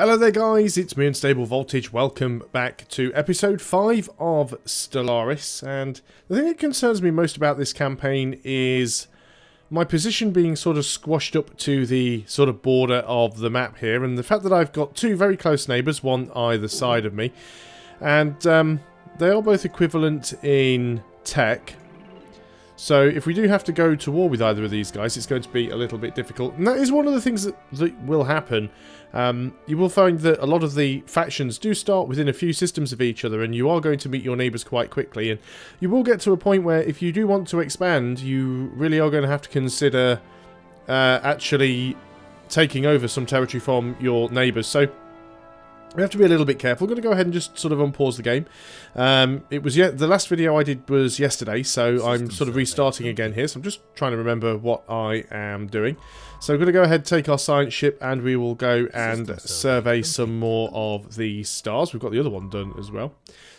Hello there guys, it's me Unstable Voltage. Welcome back to episode 5 of Stellaris, and the thing that concerns me most about this campaign is my position being sort of squashed up to the sort of border of the map here, and the fact that I've got two very close neighbours, one either side of me, and they are both equivalent in tech. So if we do have to go to war with either of these guys, it's going to be a little bit difficult. And that is one of the things that will happen. You will find that a lot of the factions do start within a few systems of each other, and you are going to meet your neighbours quite quickly. And you will get to a point where if you do want to expand, you really are going to have to consider actually taking over some territory from your neighbours. So we have to be a little bit careful. We're going to go ahead and just sort of unpause the game. The last video I did was yesterday, so I'm sort of restarting again here. So I'm just trying to remember what I am doing. So we're going to go ahead and take our science ship, and we will go and survey some more of the stars. We've got the other one done as well.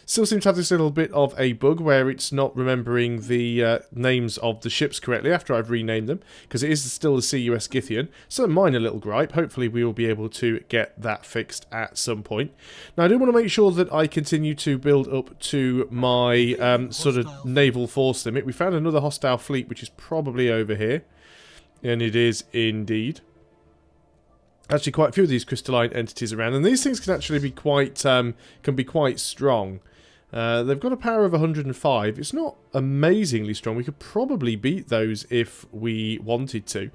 Still seems to have this little bit of a bug where it's not remembering the names of the ships correctly after I've renamed them, because it is still the CUS Githian. So a minor little gripe. Hopefully we will be able to get that fixed at some point. Now I do want to make sure that I continue to build up to my sort of naval force limit. We found another hostile fleet, which is probably over here. And it is indeed. Actually, quite a few of these crystalline entities around, and these things can actually be quite strong. They've got a power of 105. It's not amazingly strong. We could probably beat those if we wanted to.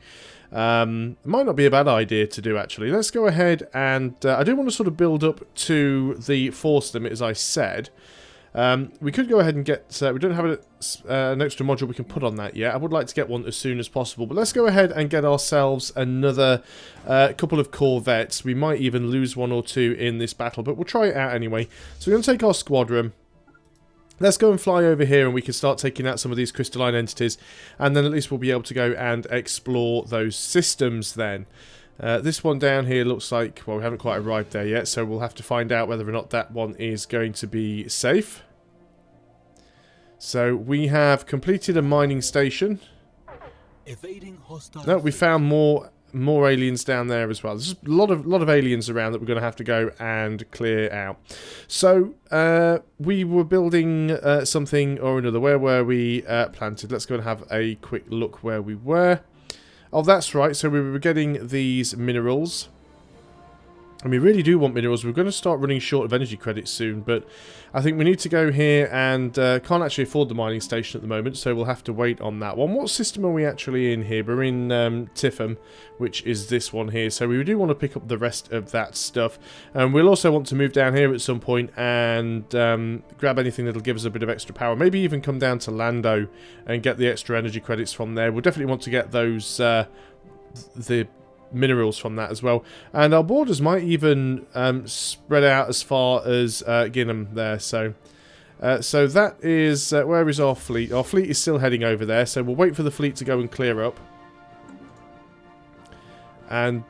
It might not be a bad idea to do, actually. Let's go ahead and I do want to sort of build up to the force limit, as I said. We could go ahead and get... we don't have an extra module we can put on that yet. I would like to get one as soon as possible. But let's go ahead and get ourselves another couple of corvettes. We might even lose one or two in this battle, but we'll try it out anyway. So we're going to take our squadron. Let's go and fly over here, and we can start taking out some of these crystalline entities. And then at least we'll be able to go and explore those systems then. This one down here looks like... well, we haven't quite arrived there yet, so we'll have to find out whether or not that one is going to be safe. So we have completed a mining station. No, we found more aliens down there as well. There's just a lot of aliens around that we're going to have to go and clear out. So we were building something or another. Where were we planted? Let's go and have a quick look where we were. Oh, that's right. So we were getting these minerals. And we really do want minerals. We're going to start running short of energy credits soon, but I think we need to go here, and can't actually afford the mining station at the moment, so we'll have to wait on that one. What system are we actually in here? We're in Tiffum, which is this one here, so we do want to pick up the rest of that stuff. And we'll also want to move down here at some point and grab anything that'll give us a bit of extra power. Maybe even come down to Lando and get the extra energy credits from there. We'll definitely want to get those the minerals from that as well, and our borders might even spread out as far as Ginham there. So that is where is our fleet? Our fleet is still heading over there, so we'll wait for the fleet to go and clear up. And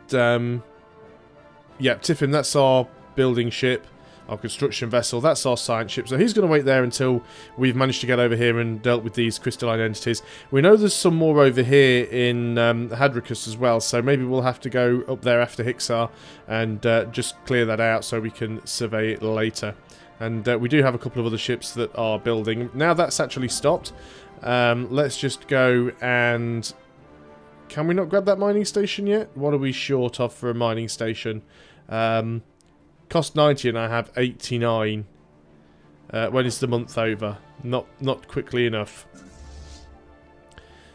yeah, Tiffin, that's our building ship. Our construction vessel, that's our science ship. So he's going to wait there until we've managed to get over here and dealt with these crystalline entities. We know there's some more over here in Hadricus as well, so maybe we'll have to go up there after Hixar and just clear that out so we can survey it later. And we do have a couple of other ships that are building. Now that's actually stopped. Let's just go and... can we not grab that mining station yet? What are we short of for a mining station? Cost 90 and I have 89. When is the month over? Not quickly enough.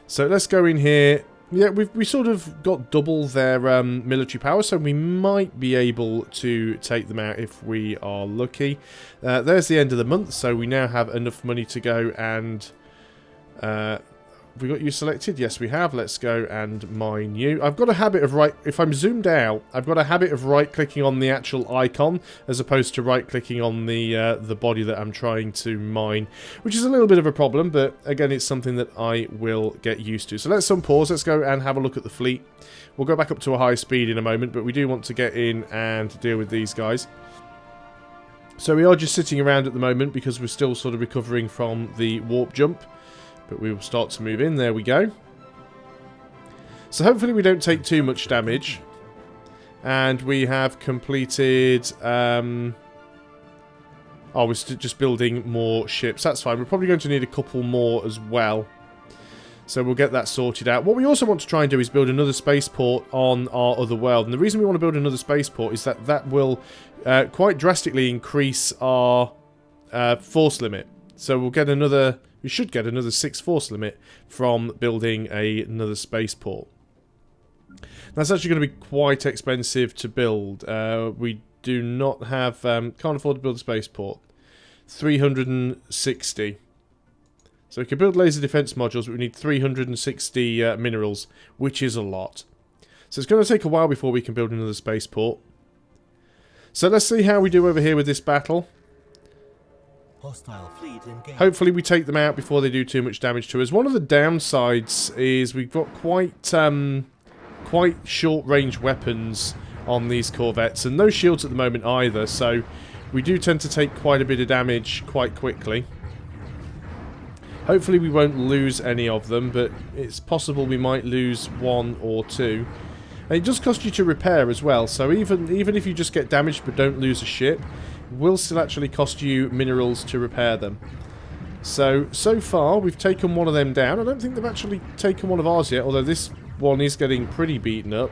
So let's go in here. Yeah, we sort of got double their military power, so we might be able to take them out if we are lucky. There's the end of the month, so we now have enough money to go and... have we got you selected? Yes, we have. Let's go and mine you. I've got a habit of if I'm zoomed out, I've got a habit of right-clicking on the actual icon as opposed to right-clicking on the body that I'm trying to mine, which is a little bit of a problem, but again, it's something that I will get used to. So let's unpause. Let's go and have a look at the fleet. We'll go back up to a high speed in a moment, but we do want to get in and deal with these guys. So we are just sitting around at the moment because we're still sort of recovering from the warp jump. But we will start to move in. There we go. So hopefully we don't take too much damage. And we have completed... oh, we're just building more ships. That's fine. We're probably going to need a couple more as well. So we'll get that sorted out. What we also want to try and do is build another spaceport on our other world. And the reason we want to build another spaceport is that that will quite drastically increase our force limit. So we'll get another... We should get another 6 force limit from building another spaceport. That's actually going to be quite expensive to build. We do not have... can't afford to build a spaceport. 360. So we can build laser defense modules, but we need 360 minerals, which is a lot. So it's going to take a while before we can build another spaceport. So let's see how we do over here with this battle. Hostile fleet engaged. Hopefully we take them out before they do too much damage to us. One of the downsides is we've got quite short-range weapons on these corvettes, and no shields at the moment either, so we do tend to take quite a bit of damage quite quickly. Hopefully we won't lose any of them, but it's possible we might lose 1 or 2. And it does cost you to repair as well, so even if you just get damaged but don't lose a ship, it will still actually cost you minerals to repair them. So far we've taken one of them down. I don't think they've actually taken one of ours yet, although this one is getting pretty beaten up.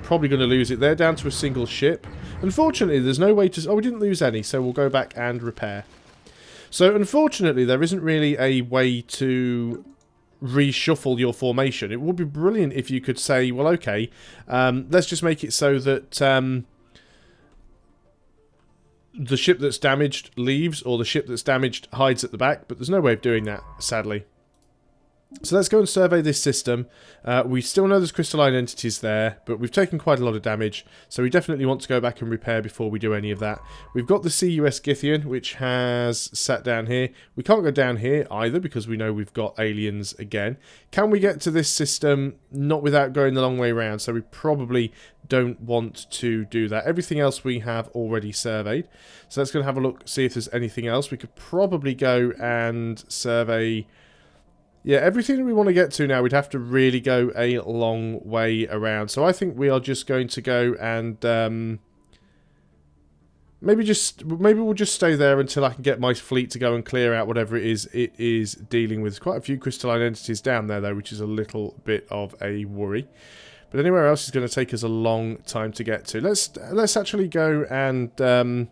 Probably going to lose it. They're down to a single ship. Unfortunately, there's no way to... Oh, we didn't lose any, so we'll go back and repair. So, unfortunately, there isn't really a way to reshuffle your formation. It would be brilliant if you could say, well, okay, let's just make it so that the ship that's damaged leaves, or the ship that's damaged hides at the back, but there's no way of doing that, sadly. So let's go and survey this system. We still know there's crystalline entities there, but we've taken quite a lot of damage, so we definitely want to go back and repair before we do any of that. We've got the CUS Githian, which has sat down here. We can't go down here either, because we know we've got aliens again. Can we get to this system? Not without going the long way around, so we probably don't want to do that. Everything else we have already surveyed. So let's go and have a look, see if there's anything else. We could probably go and survey... Yeah, everything that we want to get to now, we'd have to really go a long way around. So I think we are just going to go and maybe we'll just stay there until I can get my fleet to go and clear out whatever it is dealing with. There's quite a few crystalline entities down there though, which is a little bit of a worry. But anywhere else is going to take us a long time to get to. Let's actually go and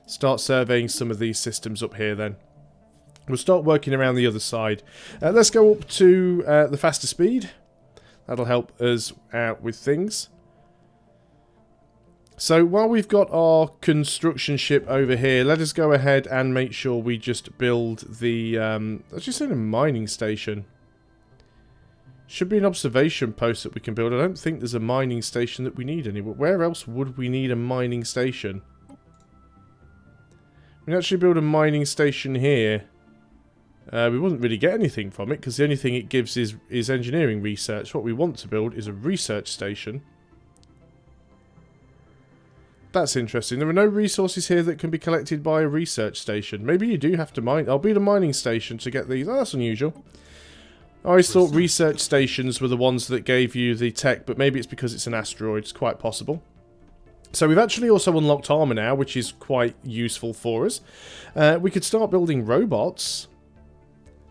start surveying some of these systems up here then. We'll start working around the other side. Let's go up to the faster speed. That'll help us out with things. So while we've got our construction ship over here, let us go ahead and make sure we just build the... let's just say a mining station. Should be an observation post that we can build. I don't think there's a mining station that we need anywhere. Where else would we need a mining station? We can actually build a mining station here. We wouldn't really get anything from it, because the only thing it gives is engineering research. What we want to build is a research station. That's interesting. There are no resources here that can be collected by a research station. Maybe you do have to mine. I'll build a mining station to get these. Oh, that's unusual. I always thought research stations were the ones that gave you the tech, but maybe it's because it's an asteroid. It's quite possible. So we've actually also unlocked armor now, which is quite useful for us. We could start building robots.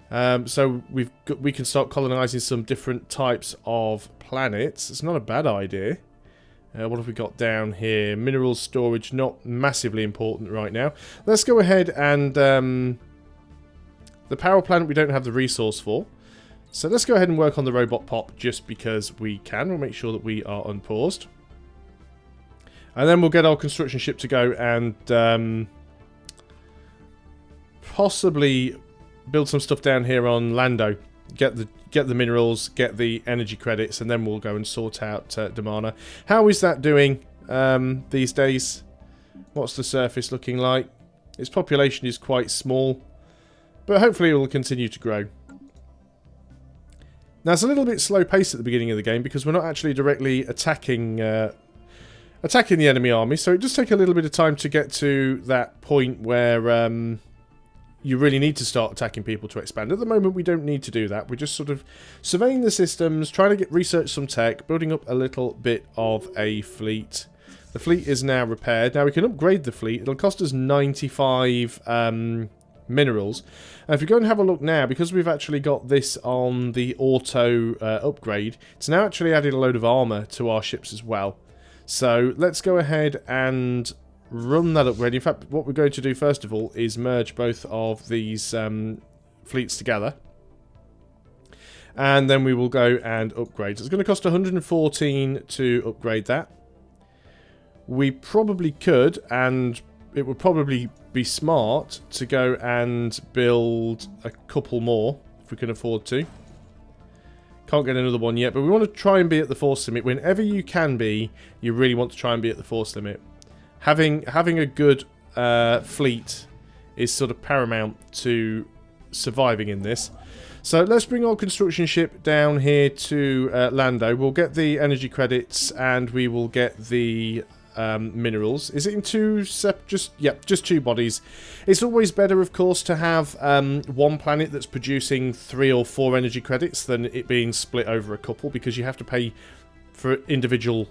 So we can start colonizing some different types of planets. It's not a bad idea. What have we got down here? Mineral storage, not massively important right now. Let's go ahead and... the power planet we don't have the resource for. So let's go ahead and work on the robot pop just because we can. We'll make sure that we are unpaused. And then we'll get our construction ship to go and possibly build some stuff down here on Lando. Get the minerals, get the energy credits, and then we'll go and sort out Damana. How is that doing these days? What's the surface looking like? Its population is quite small, but hopefully it will continue to grow. Now it's a little bit slow paced at the beginning of the game because we're not actually directly attacking the enemy army, so it does take a little bit of time to get to that point where you really need to start attacking people to expand. At the moment, we don't need to do that. We're just sort of surveying the systems, trying to research some tech, building up a little bit of a fleet. The fleet is now repaired. Now we can upgrade the fleet. It'll cost us 95 minerals. And if you go and have a look now, because we've actually got this on the auto upgrade, it's now actually added a load of armor to our ships as well. So let's go ahead and run that upgrade. In fact, what we're going to do first of all is merge both of these fleets together. And then we will go and upgrade. So it's going to cost 114 to upgrade that. We probably could, and it would probably be smart to go and build a couple more if we can afford to. Can't get another one yet, but we want to try and be at the force limit. Whenever you can be, you really want to try and be at the force limit. Having a good fleet is sort of paramount to surviving in this. So let's bring our construction ship down here to Lando. We'll get the energy credits and we will get the minerals. Is it in two just two bodies? It's always better, of course, to have one planet that's producing 3 or 4 energy credits than it being split over a couple, because you have to pay for individual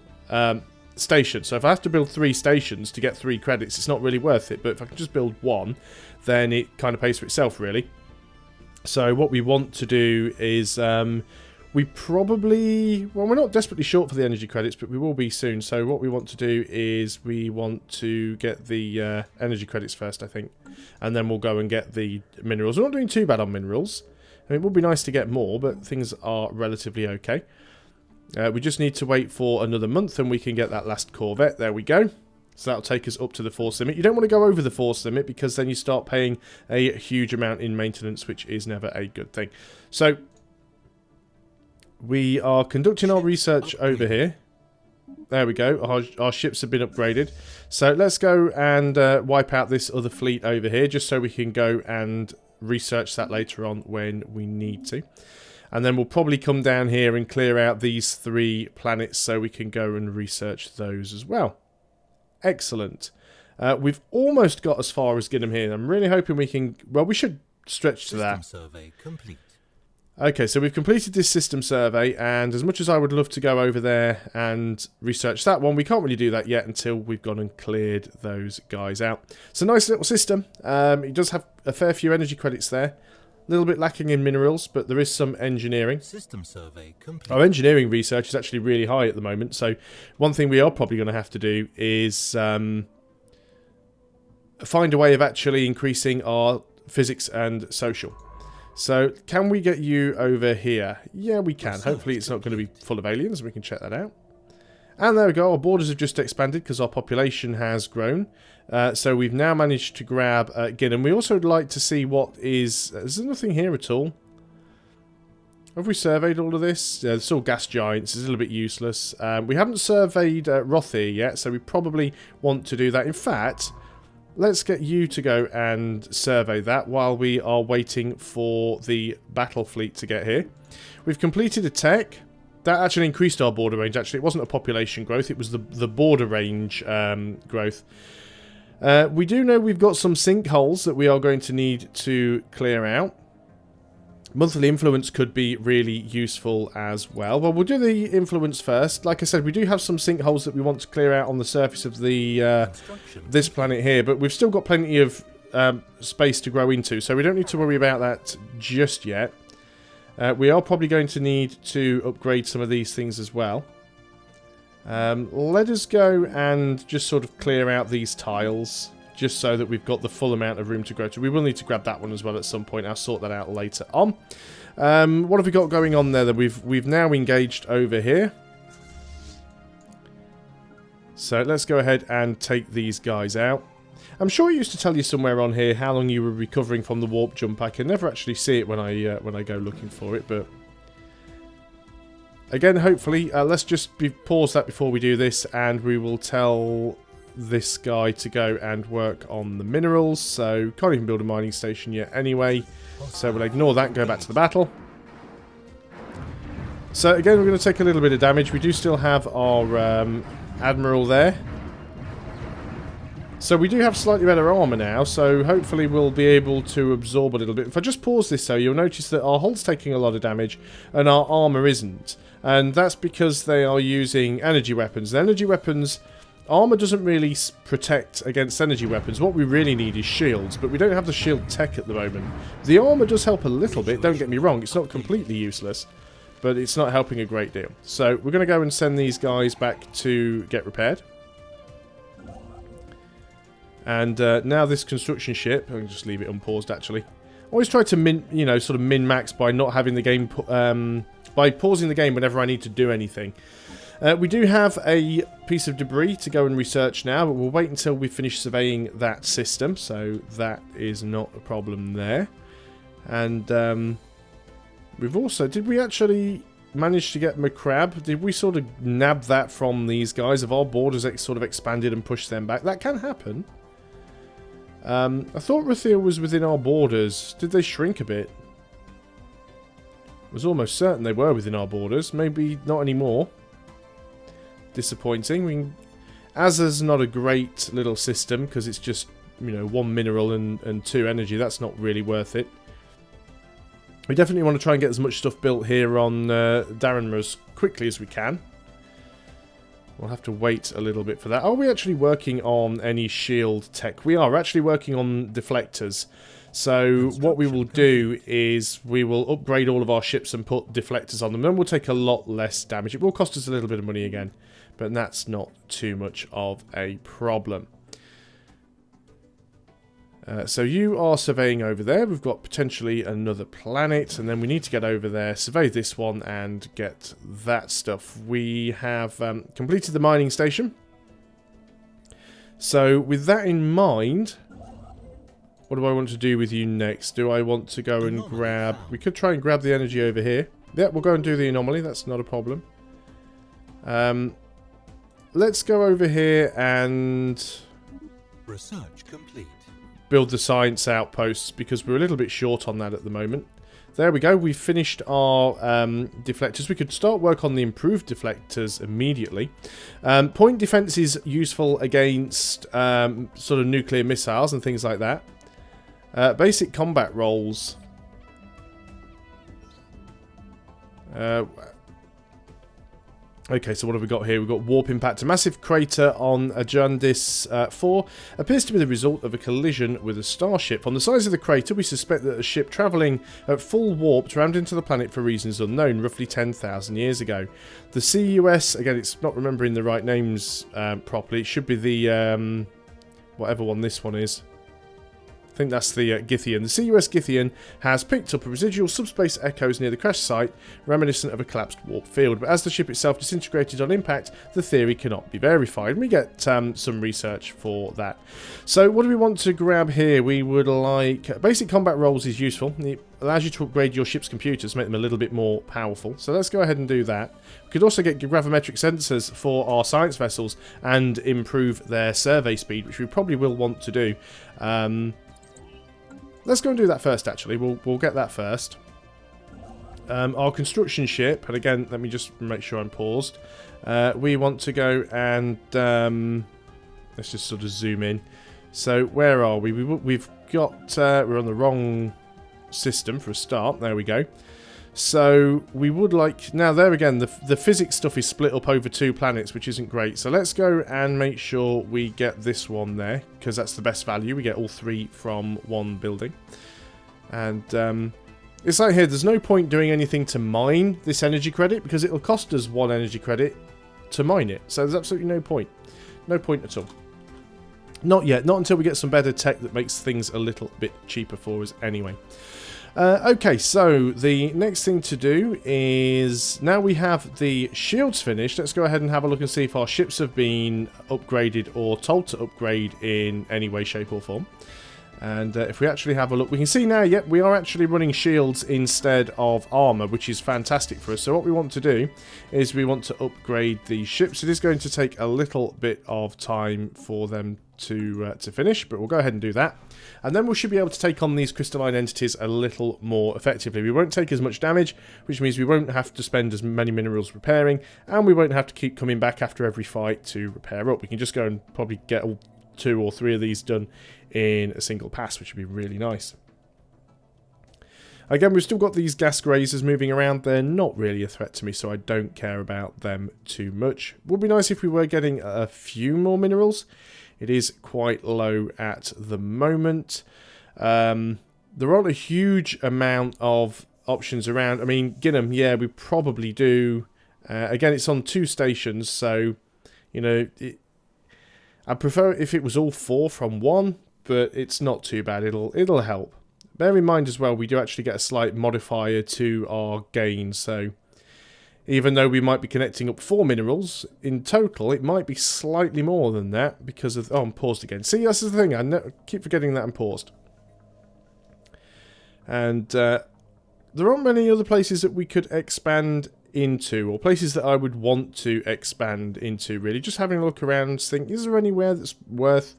stations. So if I have to build 3 stations to get 3 credits, it's not really worth it. But if I can just build one, then it kind of pays for itself, really. So what we want to do is we probably... Well, we're not desperately short for the energy credits, but we will be soon. So what we want to do is we want to get the energy credits first, I think. And then we'll go and get the minerals. We're not doing too bad on minerals. I mean, it would be nice to get more, but things are relatively okay. We just need to wait for another month and we can get that last Corvette. There we go. So that'll take us up to the force limit. You don't want to go over the force limit because then you start paying a huge amount in maintenance, which is never a good thing. So we are conducting our research over here. There we go. Our ships have been upgraded. So let's go and wipe out this other fleet over here just so we can go and research that later on when we need to. And then we'll probably come down here and clear out these 3 planets so we can go and research those as well. Excellent. We've almost got as far as Gidham here. I'm really hoping we can... Well, we should stretch to that. System survey complete. Okay, so we've completed this system survey, and as much as I would love to go over there and research that one, we can't really do that yet until we've gone and cleared those guys out. It's a nice little system. It does have a fair few energy credits there. A little bit lacking in minerals, but there is some engineering. System survey complete. Our engineering research is actually really high at the moment, so one thing we are probably going to have to do is find a way of actually increasing our physics and social. So, can we get you over here? Yeah, we can. Hopefully it's not going to be full of aliens. We can check that out. And there we go. Our borders have just expanded because our population has grown. So we've now managed to grab Gidham. We also would like to see what is... Is there nothing here at all? Have we surveyed all of this? It's all gas giants. It's a little bit useless. We haven't surveyed Rothir yet, so we probably want to do that. In fact... Let's get you to go and survey that while we are waiting for the battle fleet to get here. We've completed a tech. That actually increased our border range, actually. It wasn't a population growth, it was the border range growth. We do know we've got some sinkholes that we are going to need to clear out. Monthly influence could be really useful as well. Well, we'll do the influence first. Like I said, we do have some sinkholes that we want to clear out on the surface of the this planet here, but we've still got plenty of space to grow into, so we don't need to worry about that just yet. We are probably going to need to upgrade some of these things as well. Let us go and just sort of clear out these tiles, just so that we've got the full amount of room to grow to. We will need to grab that one as well at some point. I'll sort that out later on. What have we got going on there that we've now engaged over here? So let's go ahead and take these guys out. I'm sure it used to tell you somewhere on here how long you were recovering from the warp jump. I can never actually see it when I go looking for it, but again, hopefully, let's just pause that before we do this, and we will tell this guy to go and work on the minerals. So can't even build a mining station yet anyway, so we'll ignore that and go back to the battle. So again, we're going to take a little bit of damage. We do still have our admiral there, So we do have slightly better armour now, so hopefully we'll be able to absorb a little bit. If I just pause this though, you'll notice that our hull's taking a lot of damage and our armour isn't. And that's because they are using energy weapons. And energy weapons, armour doesn't really protect against energy weapons. What we really need is shields, but we don't have the shield tech at the moment. The armour does help a little bit, don't get me wrong, it's not completely useless, but it's not helping a great deal. So we're going to go and send these guys back to get repaired. And now this construction ship, I can just leave it unpaused actually. Always try to min-max by not having the game, by pausing the game whenever I need to do anything. We do have a piece of debris to go and research now, but we'll wait until we finish surveying that system, so that is not a problem there. And we've also, did we actually manage to get McCrab? Did we sort of nab that from these guys? Have our borders sort of expanded and pushed them back? That can happen. I thought Rathiel was within our borders. Did they shrink a bit? I was almost certain they were within our borders. Maybe not anymore. Disappointing. Azza's not a great little system because it's just, you know, 1 mineral and 2 energy. That's not really worth it. We definitely want to try and get as much stuff built here on Darenmer as quickly as we can. We'll have to wait a little bit for that. Are we actually working on any shield tech? We are actually working on deflectors. So what we will do is we will upgrade all of our ships and put deflectors on them. Then we'll take a lot less damage. It will cost us a little bit of money again, but that's not too much of a problem. So you are surveying over there. We've got potentially another planet, and then we need to get over there, survey this one, and get that stuff. We have completed the mining station. So with that in mind, what do I want to do with you next? Do I want to go and grab... We could try and grab the energy over here. Yeah, we'll go and do the anomaly. That's not a problem. Let's go over here and... Research complete. Build the science outposts, because we're a little bit short on that at the moment. There we go. We've finished our deflectors. We could start work on the improved deflectors immediately. Point defense is useful against sort of nuclear missiles and things like that. Basic combat roles. Okay, so what have we got here? We've got warp impact. A massive crater on Ajandis 4 appears to be the result of a collision with a starship. On the size of the crater, we suspect that a ship travelling at full warp rammed into the planet for reasons unknown, roughly 10,000 years ago. The CUS, again, it's not remembering the right names properly. It should be the, whatever one this one is. I think that's the Githian. The CUS Githian has picked up residual subspace echoes near the crash site, reminiscent of a collapsed warp field. But as the ship itself disintegrated on impact, the theory cannot be verified. And we get some research for that. So what do we want to grab here? We would like... Basic combat roles is useful. It allows you to upgrade your ship's computers, make them a little bit more powerful. So let's go ahead and do that. We could also get gravimetric sensors for our science vessels and improve their survey speed, which we probably will want to do. Let's go and do that first, actually. We'll get that first. Our construction ship, and again, let me just make sure I'm paused. We want to go and... let's just sort of zoom in. So, where are we? We've got... we're on the wrong system for a start. There we go. So, we would like... Now, there again, the physics stuff is split up over 2 planets, which isn't great. So, let's go and make sure we get this one there, because that's the best value. We get all 3 from one building. And it's like here, there's no point doing anything to mine this energy credit, because it'll cost us 1 energy credit to mine it. So, there's absolutely no point. No point at all. Not yet. Not until we get some better tech that makes things a little bit cheaper for us anyway. Okay, so the next thing to do is, now we have the shields finished, let's go ahead and have a look and see if our ships have been upgraded or told to upgrade in any way, shape or form. And if we actually have a look, we can see now, yep, we are actually running shields instead of armour, which is fantastic for us. So what we want to do is we want to upgrade the ships. It is going to take a little bit of time for them to finish, but we'll go ahead and do that. And then we should be able to take on these crystalline entities a little more effectively. We won't take as much damage, which means we won't have to spend as many minerals repairing, and we won't have to keep coming back after every fight to repair up. We can just go and probably get all 2 or 3 of these done in a single pass, which would be really nice. Again, we've still got these gas grazers moving around. They're not really a threat to me, so I don't care about them too much. Would be nice if we were getting a few more minerals. It is quite low at the moment. There aren't a huge amount of options around. I mean, Ginham, yeah, we probably do. Again, it's on 2 stations, so, you know, I'd prefer if it was all 4 from 1, but it's not too bad. It'll help. Bear in mind as well, we do actually get a slight modifier to our gain, so even though we might be connecting up 4 minerals, in total it might be slightly more than that because of... Oh, I'm paused again. See, that's the thing, I keep forgetting that I'm paused. And there aren't many other places that we could expand into, or places that I would want to expand into, really. Just having a look around, think, is there anywhere that's worth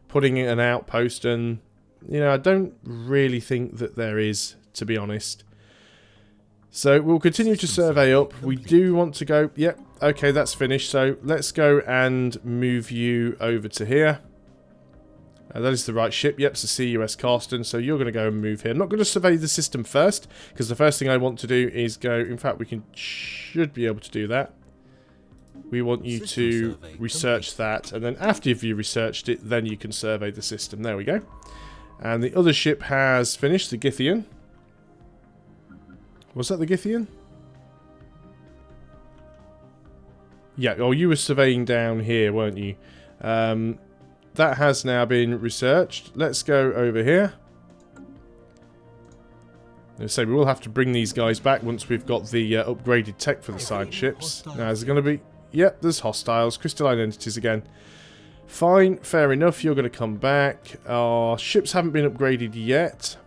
putting in an outpost? And, you know, I don't really think that there is, to be honest. So we'll continue to survey up. We do want to go... Yep, okay, that's finished. So let's go and move you over to here. That is the right ship. Yep, it's the CUS Carston. So you're going to go and move here. I'm not going to survey the system first, because the first thing I want to do is go... In fact, should be able to do that. We want you to research that, and then after you've researched it, then you can survey the system. There we go. And the other ship has finished, the Githian. Was that the Githian? Yeah, oh, you were surveying down here, weren't you? That has now been researched. Let's go over here. So we will have to bring these guys back once we've got the upgraded tech for the side ships. Now, is it going to be... Yep, there's hostiles, crystalline entities again. Fine, fair enough, you're going to come back. Our ships haven't been upgraded yet.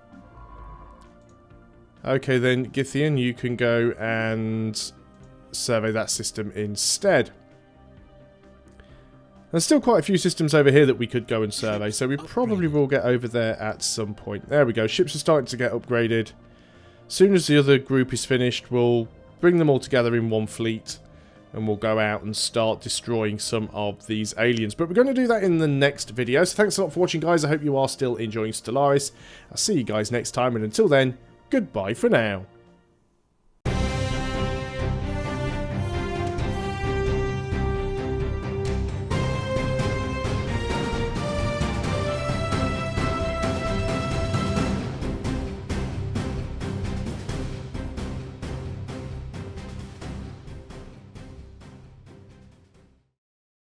Okay then, Githian, you can go and survey that system instead. There's still quite a few systems over here that we could go and survey, so we probably will get over there at some point. There we go, ships are starting to get upgraded. As soon as the other group is finished, we'll bring them all together in one fleet, and we'll go out and start destroying some of these aliens. But we're going to do that in the next video, so thanks a lot for watching, guys. I hope you are still enjoying Stellaris. I'll see you guys next time, and until then, goodbye for now.